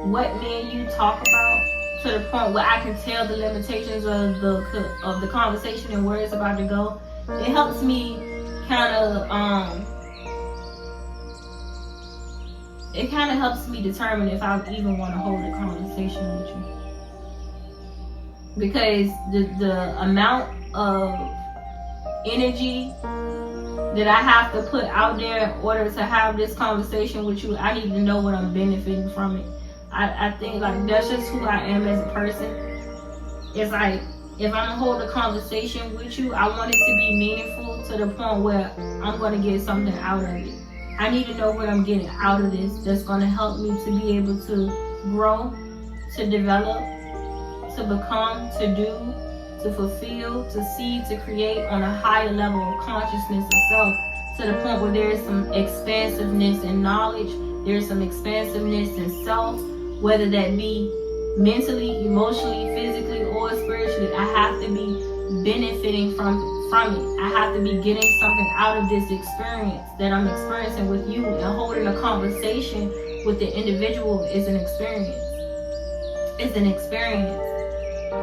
what me and you talk about, to the point where I can tell the limitations of the conversation and where it's about to go. It helps me kind of helps me determine if I even want to hold a conversation with you, because the amount of energy that I have to put out there in order to have this conversation with you, I need to know what I'm benefiting from it. I think like that's just who I am as a person. It's like, if I'm gonna hold a conversation with you, I want it to be meaningful to the point where I'm gonna get something out of it. I need to know what I'm getting out of this that's gonna help me to be able to grow, to develop, to become, to do, to fulfill, to see, to create on a higher level of consciousness of self, to the point where there is some expansiveness in knowledge, there's some expansiveness in self, whether that be mentally, emotionally, physically, or spiritually. I have to be benefiting from it. I have to be getting something out of this experience that I'm experiencing with you, and holding a conversation with the individual is an experience. It's an experience.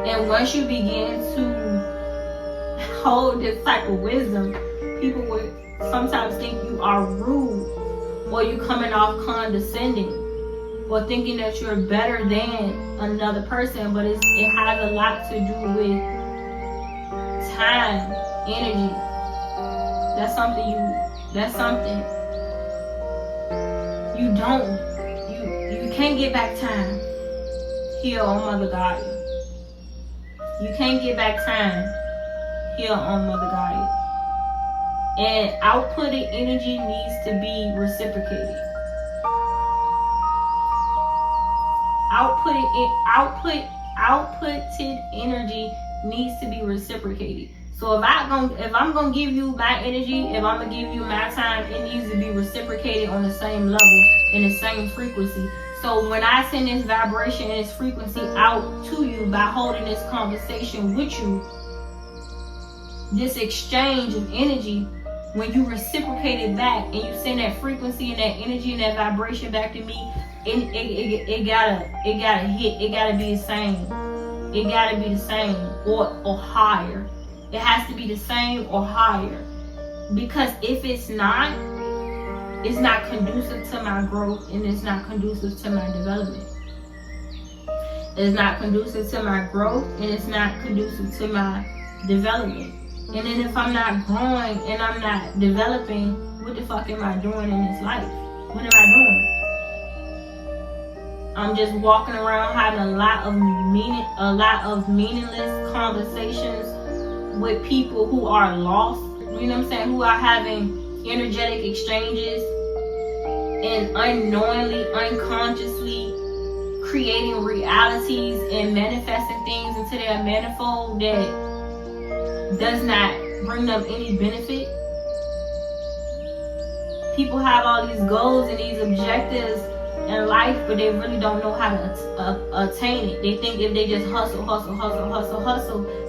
And once you begin to hold this type of wisdom, people would sometimes think you are rude, or you coming off condescending, or thinking that you're better than another person. But it has a lot to do with time, energy. That's something you can't get back time here on Mother Gaia. You can't get back time here on Mother Gaia. And outputted energy needs to be reciprocated. Outputted energy needs to be reciprocated. So if I'm gonna give you my energy, if I'm gonna give you my time, it needs to be reciprocated on the same level, in the same frequency. So when I send this vibration and this frequency out to you by holding this conversation with you, this exchange of energy, when you reciprocate it back and you send that frequency and that energy and that vibration back to me, it gotta hit. It gotta be the same. It gotta be the same or higher. It has to be the same or higher. Because if it's not conducive to my growth, and it's not conducive to my development. It's not conducive to my growth, and it's not conducive to my development. And then if I'm not growing and I'm not developing, what the fuck am I doing in this life? What am I doing? I'm just walking around having a lot of meaningless conversations with people who are lost. You know what I'm saying? Who are having energetic exchanges and unknowingly, unconsciously creating realities and manifesting things into their manifold that does not bring them any benefit. People have all these goals and these objectives in life, but they really don't know how to attain it. They think if they just hustle,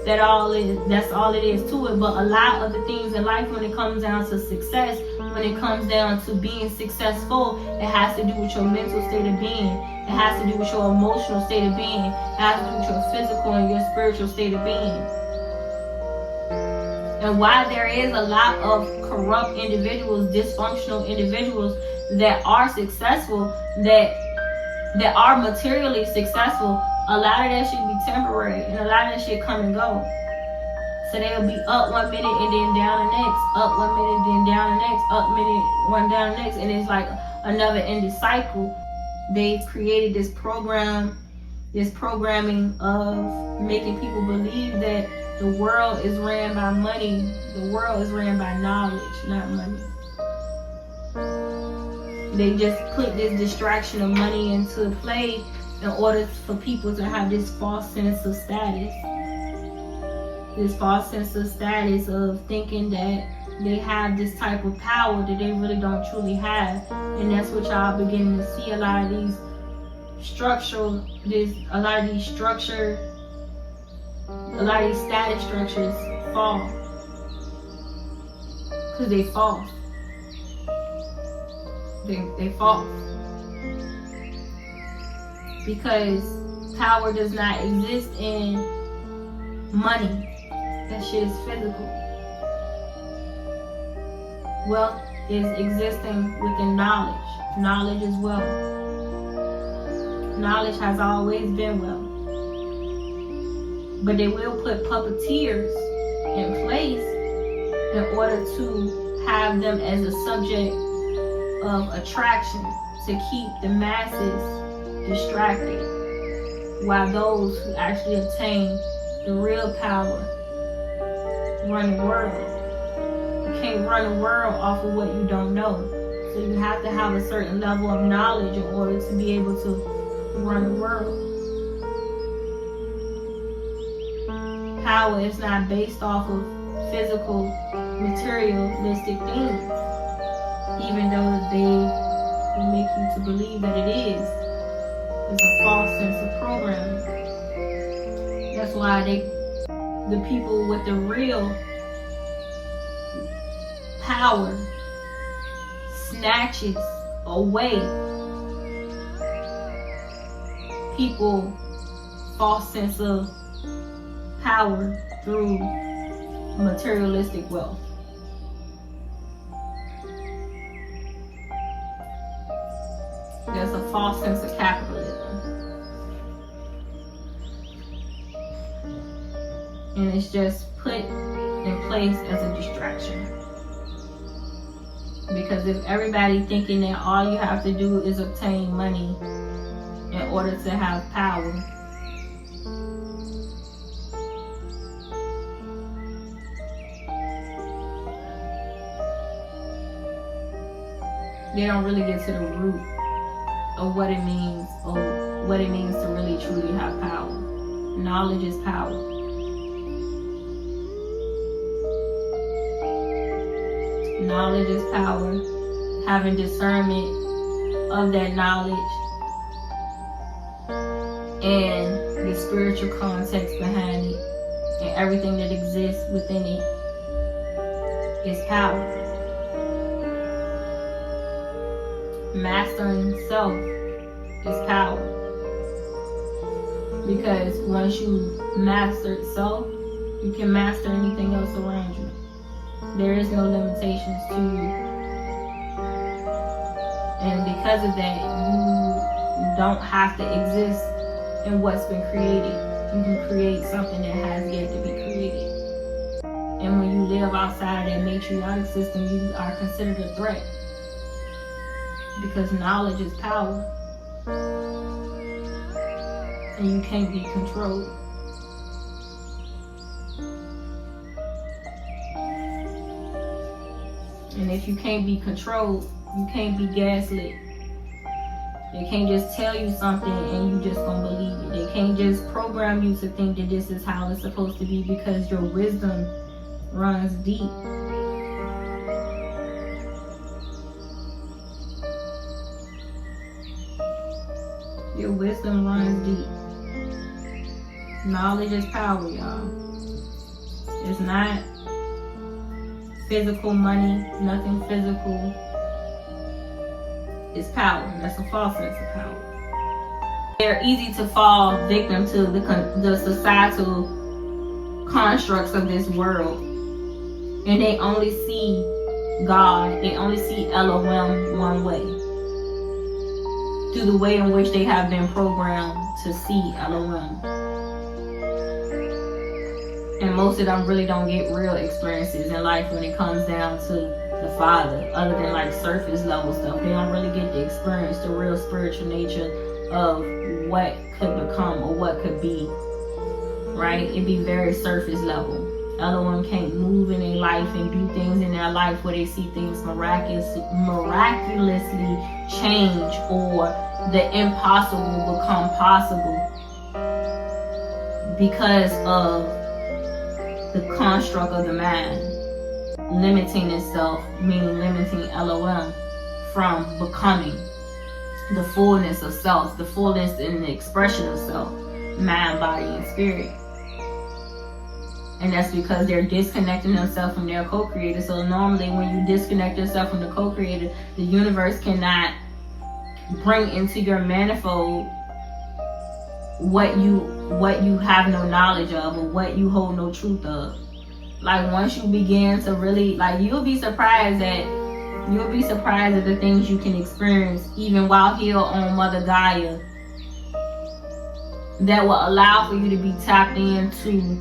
that's all it is to it. But a lot of the things in life, when it comes down to success, when it comes down to being successful, it has to do with your mental state of being. It has to do with your emotional state of being. It has to do with your physical and your spiritual state of being. And while there is a lot of corrupt individuals, dysfunctional individuals that are successful, that are materially successful, a lot of that shit be temporary, and a lot of that shit come and go. So they'll be up 1 minute and then down the next, up 1 minute, then down the next, up minute, one down the next, and it's like another ended cycle. They've created this programming of making people believe that the world is ran by money. The world is ran by knowledge, not money. They just put this distraction of money into play in order for people to have this false sense of status. This false sense of status of thinking that they have this type of power that they really don't truly have. And that's what y'all beginning to see. A lot of these status structures fall. Because they false. They false. Because power does not exist in money. That shit is physical. Wealth is existing within knowledge. Knowledge is wealth. Knowledge has always been wealth. But they will put puppeteers in place in order to have them as a subject of attraction to keep the masses distracted, while those who actually obtain the real power run the world. You can't run the world off of what you don't know. So you have to have a certain level of knowledge in order to be able to run the world. Power is not based off of physical, materialistic things, even though they will make you to believe that it is. It's a false sense of programming. That's why the people with the real power snatches away people's false sense of power through materialistic wealth. There's a false sense of capitalism. And it's just put in place as a distraction. Because if everybody thinking that all you have to do is obtain money in order to have power, they don't really get to the root of what it means, or what it means to really truly have power. Knowledge is power. Knowledge is power. Having discernment of that knowledge and the spiritual context behind it and everything that exists within it is power. Mastering self is power. Because once you master self, you can master anything else around you. There is no limitations to you. And because of that, you don't have to exist in what's been created. You can create something that has yet to be created. And when you live outside of that matriotic system, you are considered a threat. Because knowledge is power. And you can't be controlled. And if you can't be controlled, you can't be gaslit. They can't just tell you something and you just gonna believe it. They can't just program you to think that this is how it's supposed to be, because your wisdom runs deep. Your wisdom runs deep. Knowledge is power, y'all. It's not physical money, nothing physical. It's power. That's a false sense of power. They're easy to fall victim to the societal constructs of this world. And they only see God, they only see Elohim one way. Through the way in which they have been programmed to see Elohim. And most of them really don't get real experiences in life when it comes down to the Father, other than like surface level stuff. They don't really get to experience the real spiritual nature of what could become or what could be, right? It'd be very surface level. Elohim can't move in their life and do things in their life where they see things miraculously change, or the impossible become possible because of the construct of the mind limiting itself, meaning limiting Elohim from becoming the fullness of self, the fullness in the expression of self, mind, body, and spirit. And that's because they're disconnecting themselves from their co-creator. So normally when you disconnect yourself from the co-creator, the universe cannot bring into your manifold what you have no knowledge of, or what you hold no truth of. Like, once you begin to really, like, you'll be surprised at the things you can experience even while here on Mother Gaia, that will allow for you to be tapped into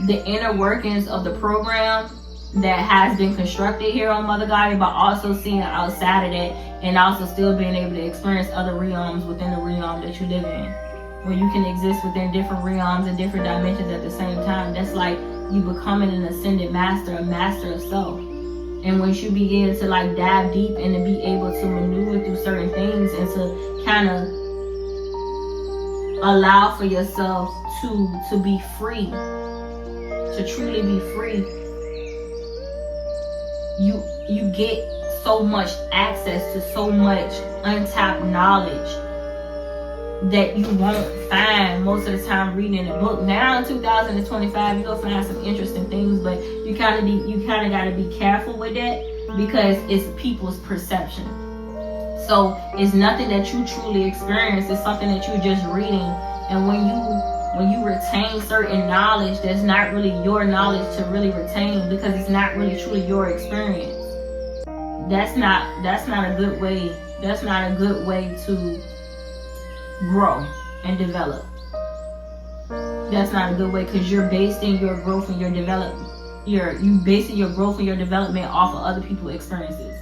the inner workings of the program that has been constructed here on Mother Gaia, but also seeing outside of that, and also still being able to experience other realms within the realm that you live in, where you can exist within different realms and different dimensions at the same time. That's like you becoming an ascended master, a master of self. And once you begin to like dive deep and to be able to maneuver through certain things and to kind of allow for yourself to be free, to truly be free, you get so much access to so much untapped knowledge that you won't find most of the time reading in a book. Now in 2025, you'll find some interesting things, but you kind of got to be careful with that, because it's people's perception. So it's nothing that you truly experience. It's something that you're just reading. And when you retain certain knowledge that's not really your knowledge to really retain, because it's not really truly your experience, that's not a good way. That's not a good way to grow and develop. That's not a good way, because you're basing your growth and your development. You basing your growth and your development off of other people's experiences,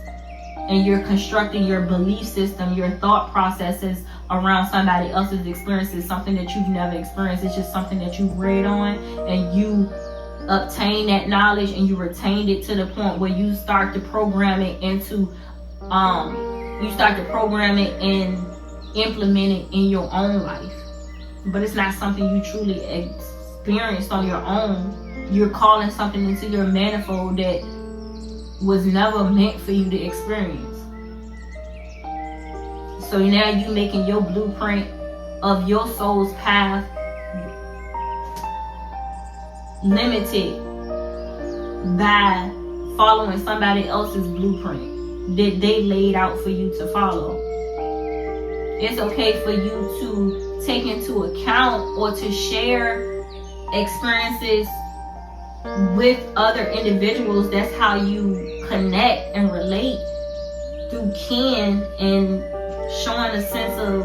and you're constructing your belief system, your thought processes around somebody else's experiences, something that you've never experienced. It's just something that you've read on, and you obtain that knowledge and you retained it to the point where you start to program it into and implement it in your own life. But it's not something you truly experienced on your own. You're calling something into your manifold that was never meant for you to experience. So now you making your blueprint of your soul's path limited by following somebody else's blueprint that they laid out for you to follow. It's okay for you to take into account or to share experiences with other individuals. That's how you connect and relate, through kin and showing a sense of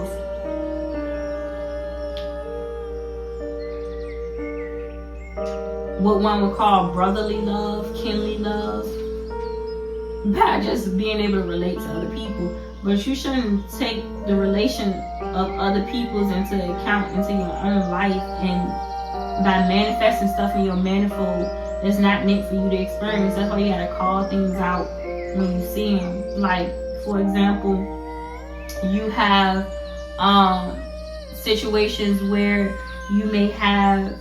what one would call brotherly love, kinly love, by just being able to relate to other people. But you shouldn't take the relation of other people's into account into your own life, and by manifesting stuff in your manifold that's not meant for you to experience. That's why you gotta call things out when you see them. Like, for example, you have situations where you may have,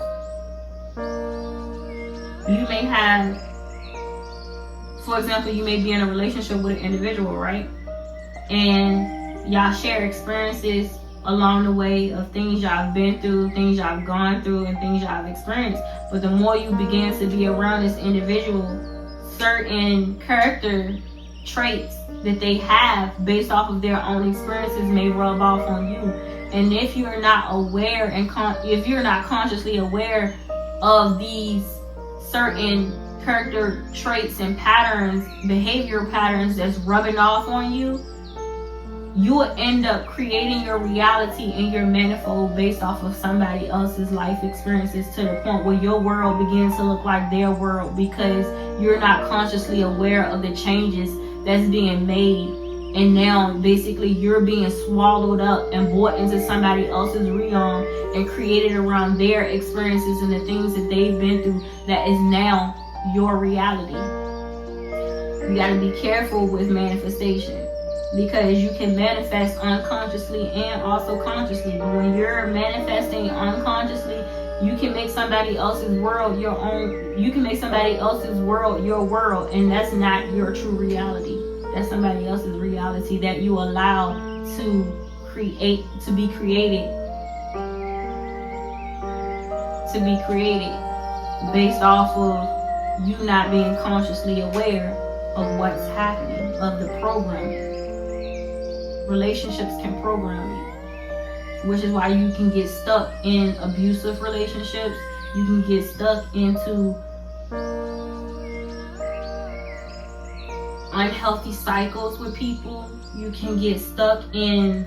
for example, you may be in a relationship with an individual, right? And y'all share experiences along the way of things y'all been through, things y'all gone through, and things y'all have experienced. But the more you begin to be around this individual, certain character traits that they have based off of their own experiences may rub off on you. And if you're not aware and if you're not consciously aware of these certain character traits and patterns, behavioral patterns that's rubbing off on you, you will end up creating your reality and your manifold based off of somebody else's life experiences, to the point where your world begins to look like their world, because you're not consciously aware of the changes that's being made. And now basically you're being swallowed up and brought into somebody else's realm and created around their experiences and the things that they've been through, that is now your reality. You got to be careful with manifestation, because you can manifest unconsciously and also consciously. But when you're manifesting unconsciously, you can make somebody else's world your own. You can make somebody else's world your world, and that's not your true reality. That's somebody else's reality that you allow to create, to be created based off of you not being consciously aware of what's happening, of the programming. Relationships can program you. which is why you can get stuck in abusive relationships. You can get stuck into unhealthy cycles with people. You can get stuck in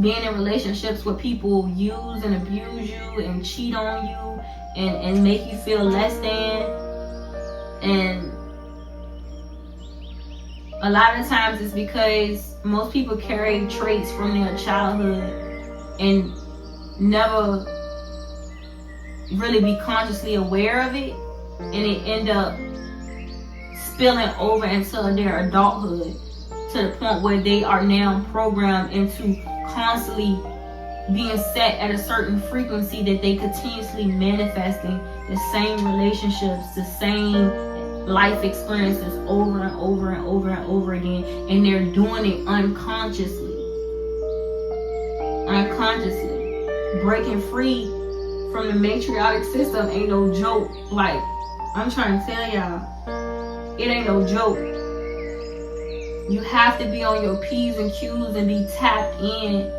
being in relationships where people use and abuse you and cheat on you and make you feel less than. And a lot of times it's because most people carry traits from their childhood and never really be consciously aware of it, and it end up spilling over into their adulthood to the point where they are now programmed into constantly being set at a certain frequency that they continuously manifesting the same relationships, the same life experiences over and over and over and over again, and they're doing it unconsciously. Breaking free from the matriarchic system ain't no joke. Like, I'm trying to tell y'all, it ain't no joke. You have to be on your P's and Q's and be tapped in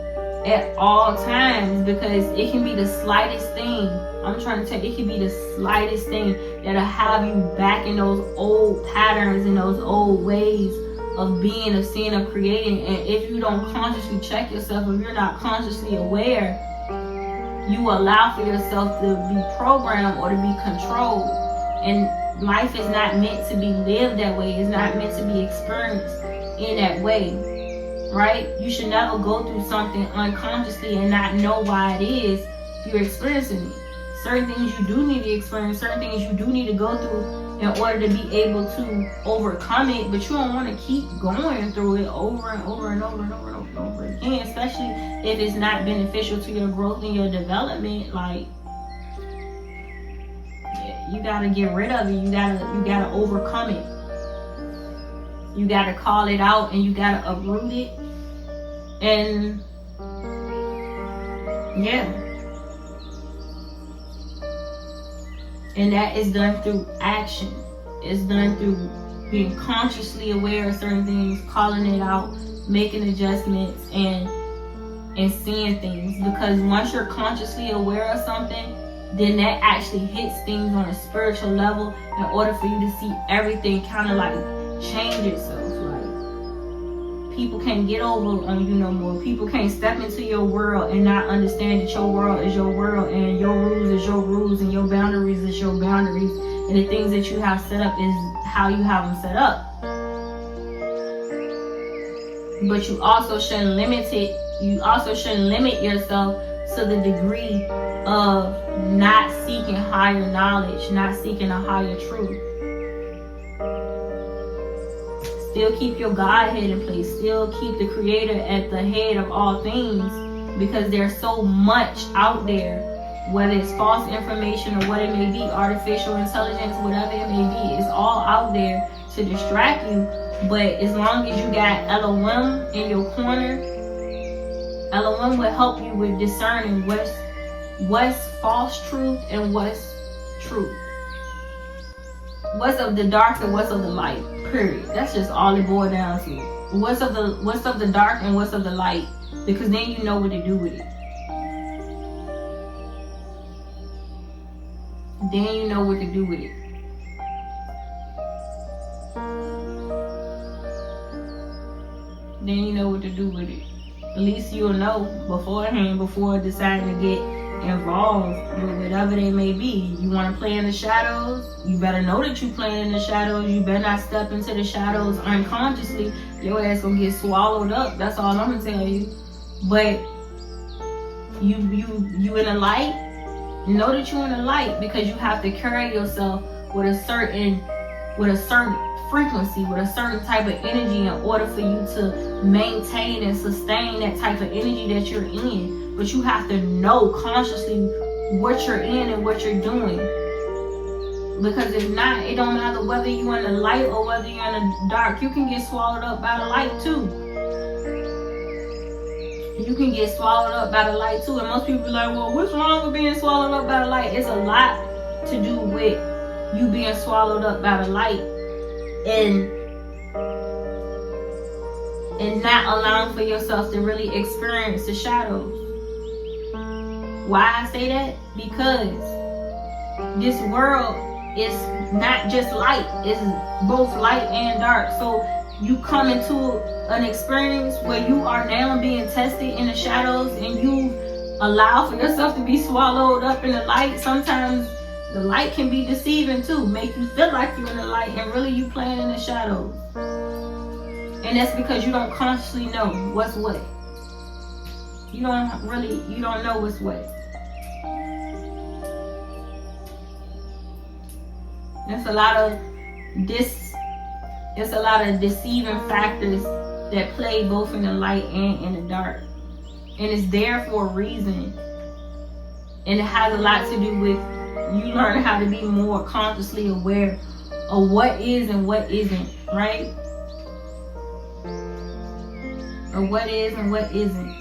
at all times, because it can be the slightest thing. I'm trying to tell you, it can be the slightest thing that'll have you back in those old patterns and those old ways of being, of seeing, of creating. And if you don't consciously check yourself, if you're not consciously aware, you allow for yourself to be programmed or to be controlled. And life is not meant to be lived that way. It's not meant to be experienced in that way, right? You should never go through something unconsciously and not know why it is you're experiencing it. Certain things you do need to experience, certain things you do need to go through in order to be able to overcome it, but you don't want to keep going through it over and over and over and over and over and over again, especially if it's not beneficial to your growth and your development. Like, you gotta get rid of it. You gotta overcome it. You gotta call it out and you gotta uproot it. And yeah. And that is done through action. It's done through being consciously aware of certain things, calling it out, making adjustments, and seeing things. Because once you're consciously aware of something, then that actually hits things on a spiritual level in order for you to see everything kind of like change itself. Like, people can't get over on you no more. People can't step into your world and not understand that your world is your world, and your rules is your rules, and your boundaries is your boundaries, and the things that you have set up is how you have them set up. But you also shouldn't limit it. You also shouldn't limit yourself to the degree of not seeking higher knowledge, not seeking a higher truth. Still keep your Godhead in place. Still keep the Creator at the head of all things, because there's so much out there, whether it's false information or what it may be, artificial intelligence, whatever it may be, it's all out there to distract you. But as long as you got Elohim in your corner, Elohim will help you with discerning what's false truth and what's truth. What's of the dark and what's of the light. Period. That's just all it boils down to. What's of the dark and what's of the light, because then you know what to do with it. Then you know what to do with it. Then you know what to do with it. At least you'll know beforehand, before deciding to get involved with whatever they may be. You want to play in the shadows? You better know that you playing in the shadows. You better not step into the shadows unconsciously. Your ass gonna get swallowed up. That's all I'm gonna tell you. But you in the light. Know that you're in the light, because you have to carry yourself with a certain frequency, with a certain type of energy in order for you to maintain and sustain that type of energy that you're in. But you have to know consciously what you're in and what you're doing. Because if not, it don't matter whether you're in the light or whether you're in the dark. You can get swallowed up by the light too. You can get swallowed up by the light too. And most people are like, well, what's wrong with being swallowed up by the light? It's a lot to do with you being swallowed up by the light. And and not allowing for yourself to really experience the shadows. Why I say that? Because this world is not just light, it's both light and dark. So you come into an experience where you are now being tested in the shadows, and you allow for yourself to be swallowed up in the light. Sometimes the light can be deceiving too, make you feel like you're in the light and really you playing in the shadows. And that's because you don't consciously know what's what. You don't know what's what. It's a lot of deceiving factors that play both in the light and in the dark. And it's there for a reason. And it has a lot to do with you learning how to be more consciously aware of what is and what isn't, right? Or what is and what isn't.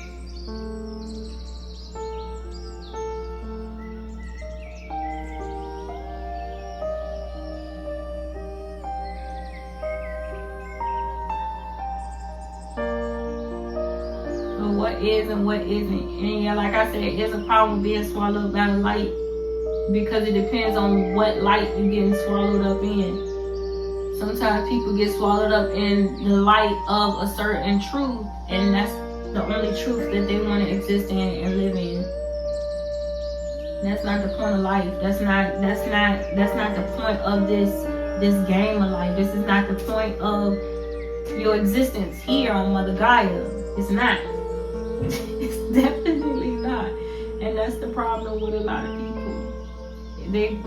What is and what isn't. And yeah, like I said, it's a problem being swallowed by the light, because it depends on what light you're getting swallowed up in. Sometimes people get swallowed up in the light of a certain truth, and that's the only truth that they want to exist in and live in. That's not the point of life. That's not the point of this game of life. This is not the point of your existence here on Mother Gaia. It's not. It's definitely not. And that's the problem with a lot of people.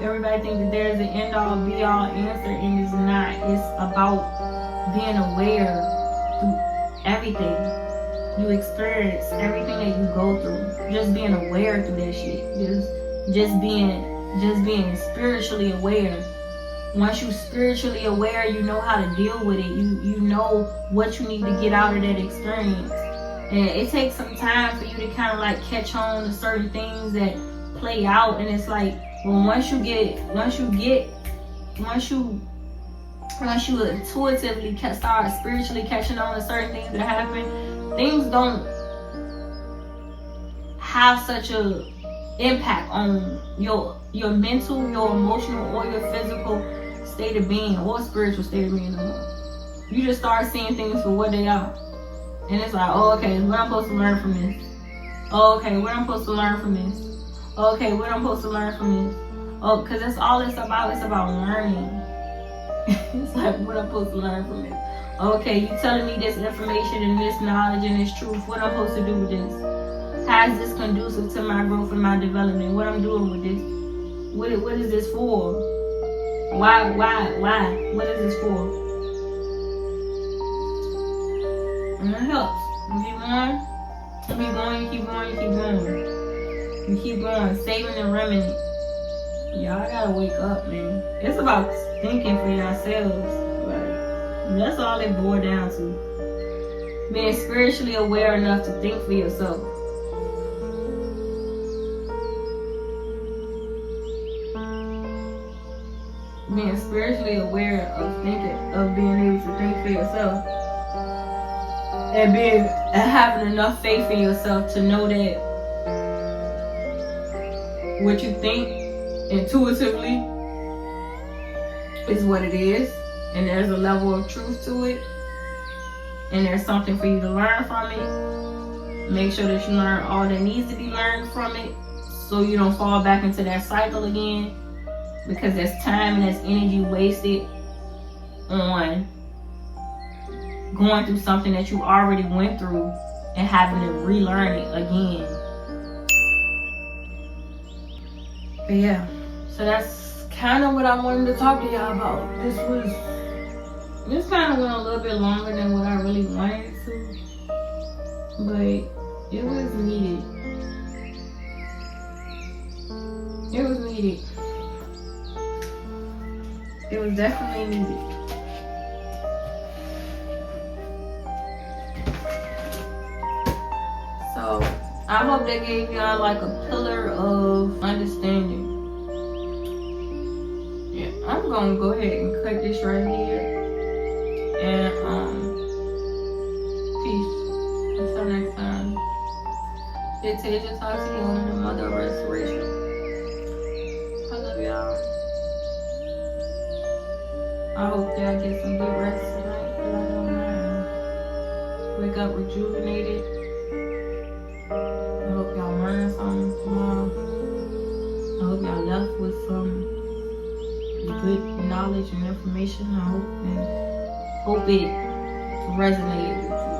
Everybody thinks that there's an end all be all answer, and it's not. It's about being aware through everything you experience, everything that you go through. Just being aware through that shit. Just being spiritually aware. Once you're spiritually aware, you know how to deal with it. You know what you need to get out of that experience. And it takes some time for you to kind of like catch on to certain things that play out. And it's like, well, once you intuitively start spiritually catching on to certain things that happen, things don't have such a impact on your mental, your emotional, or your physical state of being, or spiritual state of being no more. You just start seeing things for what they are. And it's like, oh, okay, what I'm supposed to learn from this? Oh, okay, what I'm supposed to learn from this? Oh, okay, what I'm supposed to learn from this? Oh, because that's all it's about. It's about learning. It's like, what I'm supposed to learn from this? Okay, you telling me this information and this knowledge and this truth. What I'm supposed to do with this? How is this conducive to my growth and my development? What I'm doing with this? What is this for? Why? What is this for? And it helps. You keep going. Saving the remnant. Y'all gotta wake up, man. It's about thinking for yourselves. Like, that's all it boiled down to. Being spiritually aware enough to think for yourself. Being spiritually aware of being able to think for yourself. And having enough faith in yourself to know that what you think intuitively is what it is, and there's a level of truth to it, and there's something for you to learn from it. Make sure that you learn all that needs to be learned from it, so you don't fall back into that cycle again, because there's time and there's energy wasted on going through something that you already went through and having to relearn it again. But yeah, so that's kind of what I wanted to talk to y'all about. This kind of went a little bit longer than what I really wanted to, but it was needed. It was needed. It was definitely needed. So I hope that gave y'all like a pillar of understanding. Yeah, I'm gonna go ahead and cut this right here. And It's Tasia Toxic Healing, the mother of restoration. I love y'all. I hope y'all get some good rest tonight, but I don't know. Wake up rejuvenated. I hope y'all learn something tomorrow. I hope y'all left with some good knowledge and information. I hope it resonated with you.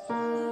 you.